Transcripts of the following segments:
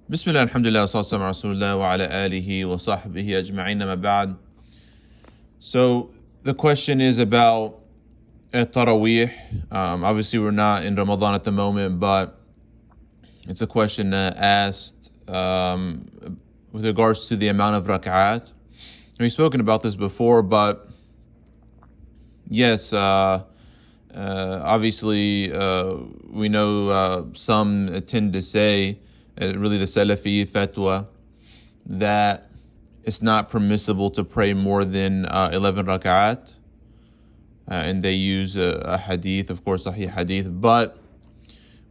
Bismillah, alhamdulillah, wa sallallahu ala rasulullah wa ala alihi wa sahbihi ajma'in, amma ba'd. So the question is about Taraweeh. Obviously we're not in Ramadan at the moment, but it's a question asked with regards to the amount of Rakat. We've spoken about this before, but yes, obviously we know some tend to say, really the Salafi fatwa, that it's not permissible to pray more than 11 rak'at, and they use a hadith, of course, sahih hadith, but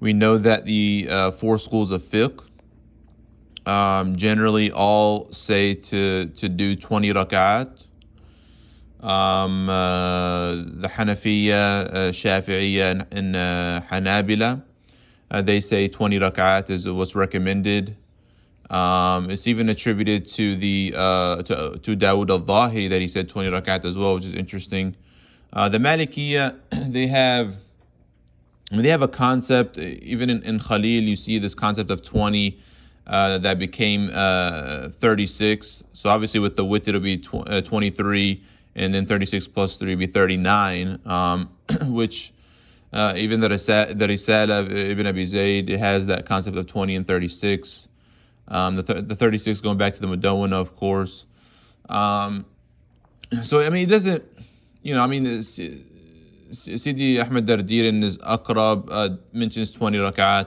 we know that the four schools of fiqh generally all say to do 20 rak'at. The Hanafiya, Shafi'iyya, and Hanabila, they say 20 rak'at is what's recommended. It's even attributed to the to Dawood al-Zahiri that he said 20 rak'at as well, which is interesting. The Malikiyah, they have a concept, even in Khalil, you see this concept of 20 that became 36. So obviously with the witr it'll be 23, and then 36 plus 3 will be 39, which even the Risala of Ibn Abi Zayd, it has that concept of 20 and 36. The 36 going back to the Mudawwana, of course. So, I mean, it doesn't, Sidi Ahmed Dardir in his Aqrab mentions 20 rak'at.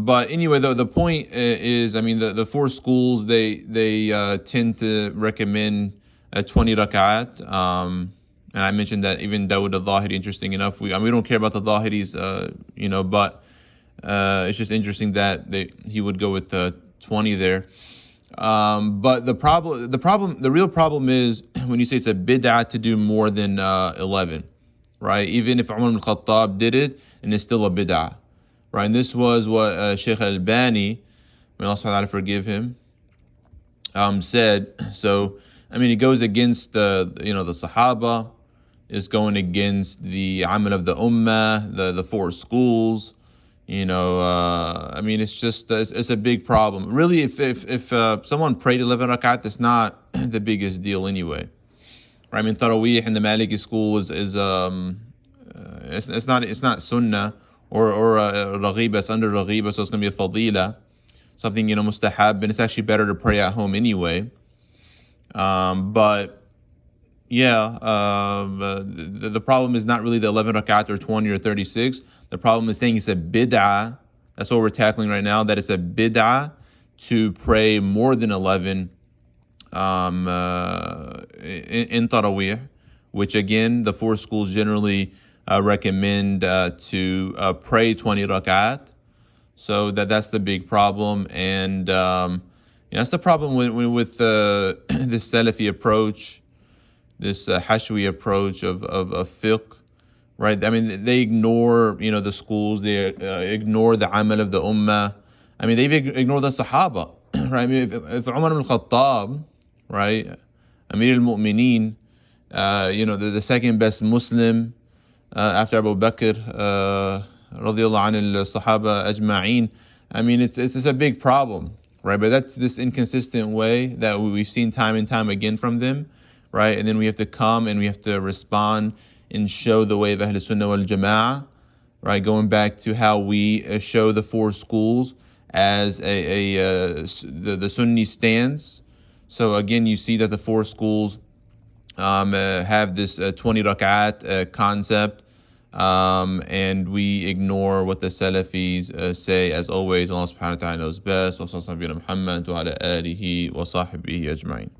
But anyway, the point is, I mean, the four schools, they tend to recommend 20 rak'at. And I mentioned that even Dawood al-Zahiri, interesting enough, we don't care about the Zahiris, but it's just interesting that he would go with 20 there. But the real problem is when you say it's a bid'ah to do more than 11, right? Even if Umar ibn Khattab did it, and it's still a bid'ah, right? And this was what Sheikh Albani, may Allah subhanahu wa ta'ala forgive him, said. So, I mean, it goes against the Sahaba. It's going against the amal of the ummah, the four schools. I mean, it's just it's a big problem. Really, if someone prayed 11 rakat, it's not the biggest deal anyway. Right? I mean, Taraweeh in the Maliki School is it's not sunnah or raghiba. It's under raghiba, so it's going to be a fadila, something mustahab, and it's actually better to pray at home anyway. But yeah, the problem is not really the 11 rakat or 20 or 36. The problem is saying it's a bid'ah. That's what we're tackling right now, that it's a bid'ah to pray more than 11 in Taraweeh, which again, the four schools generally recommend to pray 20 rakat. So that's the big problem. And that's the problem with this Salafi approach, this Hashwi approach of fiqh, right? I mean, they ignore, the schools, they ignore the amal of the ummah. I mean, they ignore the Sahaba, right? I mean, if Umar ibn Khattab, right, Amir al-Mu'mineen, the second best Muslim after Abu Bakr, radiallahu anhu al-Sahaba ajma'een, I mean, it's a big problem, right? But that's this inconsistent way that we've seen time and time again from them, right? And then we have to come and we have to respond and show the way of Ahl Sunnah wal Jama'ah, right? Going back to how we show the four schools as the Sunni stance. So again, you see that the four schools have this 20 rak'at concept, and we ignore what the Salafis say. As always, Allah subhanahu wa ta'ala knows best. Wa sallallahu ala Muhammad wa ala alihi wa sahbihi ajma'in.